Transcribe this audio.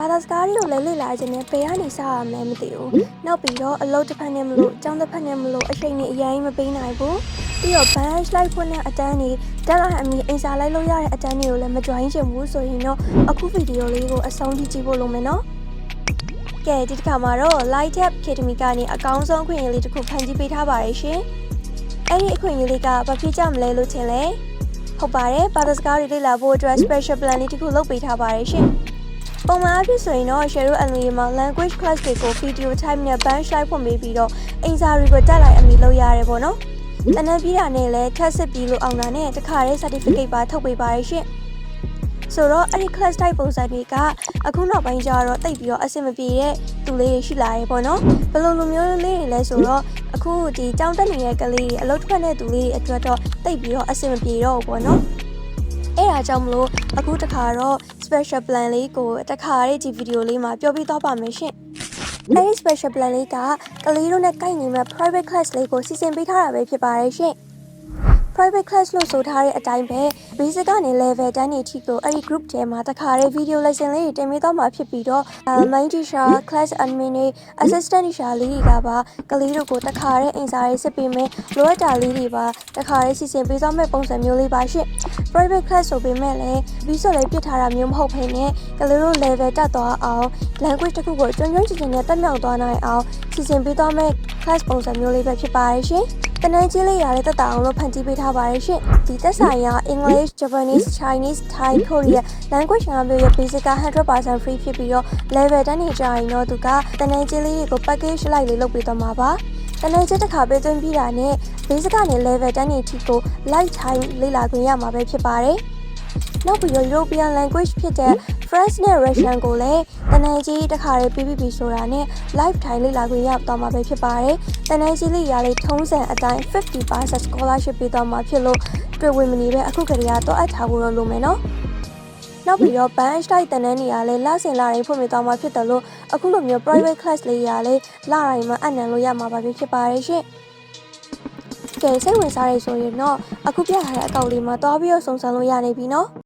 ဘာသာစကားတွေကိုလည်းလေ့လာခြင်းနဲ့ဘယ်ကနေစရမလဲမသိဘူး။နောက်ပြီးတော့အလုပ်တစ်ဖက်နဲ့မလို့အကြောင်းတစ်ဖက်နဲ့မလို့အချိန်နဲ့အရင်မပေးနိုင်ဘူး။ပြီးတော့ bench လိုက်ဖွင့်တဲ့အတန်းတွေတက်လိုက်အမီအင်စာလိုက်လို့ရတဲ့အတန်းတွေကိုလည်းမ join ချင်ဘူးဆိုရင်တော့အခုဗီဒီယိုလေးကိုအဆုံးထိကြည့်ဖို့လုပ်မယ်နော်။ကဲဒီတစ်ခါမှာတော့ Light Tab Academy ကနေအကောင်းဆုံးအခွင့်အရေးလေးတစ်ခုဖန်တီးပေးထားပါတယ်ရှင်။အဲ့ဒီအခွင့်အရေးလေးကဘာဖြစ်ကြမလဲလို့ထင်လဲ။ဟုတ်ပါတယ်ဘာသာစကားတွေလေ့လာဖို့အတွက် special plan လေးတစ်ခုလုပ်ပေးထားပါတယ်ရှင်။ပုံမှန်အဖြစ်ဆိုရင်တော့ Share Unlimited မှာ language class တွေကို video type နဲ့ bench လိုက်ဖွင့်ပေးပြီးတော့အင်စာတွေကိုတက်လိုက်အမီလုပ်ရတယ်ပေါ့နော်။တနက်ပြီးတာနဲ့လည်းထပ်စစ်ပြီးလို့အောင်တာနဲ့တခါတည်း certificate ပါထုတ်ပေးပါရရှင်။ဆိုတော့အဲ့ဒီ class type ပုံစံတွေကအခုနောက်ပိုင်းကျတော့တိတ်ပြီးတော့အဆင်မပြေတဲ့သူလေးတွေရှိလာရေပေါ့နော်။ဘယ်လိုမျိုးလေးတွေလဲဆိုတော့အခုဒီတောင်းတက်နေတဲ့ကလေးတွေအလုပ်တစ်ဖက်နဲ့သူလေးတွေအတွက်တော့တိတ်ပြီးတော့အဆင်မပြေတော့ဘူးပေါ့နော်။အဲ့ဒါကြောင့်မလို့အခုတခါတော့ special plan လေးကိုတခါလေးဒီဗီဒီယိုလေးမှာပြောပြသွားပါမယ်ရှင်။အဲ့ဒီ special plan လေးကကလေးတို့နဲ့ကိုက်နေမဲ့ private class လေးကိုစီစဉ်ပေးထားတာပဲဖြစ်ပါတယ်ရှင်။ private class လို့ဆိုထားတဲ့အတိုင်းပဲ basic ကနေ level တန်းနေထိကိုအဲ့ဒီ group ထဲမှာတခါလေး video lesson လေးတွေတင်ပေးသွားမှာဖြစ်ပြီးတော့ main teacher class admin တွေ assistant teacher လေးတွေကပါကလေးတို့ကိုတခါလေးအင်စာရေးစစ်ပေးမယ်လိုအပ်တာလေးတွေပါတခါလေးစီစဉ်ပေးသွားမဲ့ပုံစံမျိုးလေးပါရှင့် private class ဆိုပေမဲ့လည်းပြီးဆိုလည်းပြစ်ထားတာမျိုးမဟုတ်ဘဲနဲ့ကလေးတို့ level တက်သွားအောင် language တစ်ခုကိုကျွမ်းကျွမ်းကျင်ကျင်နဲ့တက်မြောက်သွားနိုင်အောင်စီစဉ်ပေးသွားမဲ့ class ပုံစံမျိုးလေးပဲဖြစ်ပါတယ်ရှင်တနင်္ဂနွေလေးရတဲ့တက်တာအောင်လို့ဖန်တီးပေးထားပါတယ်ရှင်ဒီသက်ဆိုင်ရာ English, Japanese, Chinese, Thai, Korean language ၅မျိုးရဲ့ basic က 100% free ဖြစ်ပြီးတော့ level တန်းနေကြရင်တော့သူကတနင်္ဂနွေလေးတွေကို package လိုက်လေးလုပ်ပေးသွားမှာပါတနင်္ဂနွေတစ်ခါပေးသွင်းပြီးတာနဲ့ basic ကနေ level တန်းနေထိကို light time လေ့လာခွင့်ရမှာပဲဖြစ်ပါတယ်နောက်ပြီးတော့ European language ဖြစ်တဲ့ French နဲ့ Russian ကိုလည်းတနင်္ဂနွေတစ်ခါလေးပြီးပြီဆိုတာနဲ့ lifetime လေ့လာခွင့်ရသွားမှာပဲဖြစ်ပါတယ်။တနင်္ဂနွေလေးရလေးထုံးစံအတိုင်း 50% scholarship ပေးသွားမှာဖြစ်လို့တွေ့ဝင်မနေပဲအခုကတည်းကတော့အပ်ထားဖို့တော့လိုမယ်နော်။နောက်ပြီးတော့ bench type တန်းနေရလဲလစဉ်လာတိုင်းဖွင့်ပေးသွားမှာဖြစ်တယ်လို့အခုလိုမျိုး private class လေးရလဲလာတိုင်းမှာအနံလို့ရမှာပါဖြစ်ပါတယ်ရှင်။ကဲစိတ်ဝင်စားရဆိုရင်တော့အခုပြထားတဲ့အကောင့်လေးမှာတွားပြီးတော့စုံစမ်းလို့ရနေပြီနော်။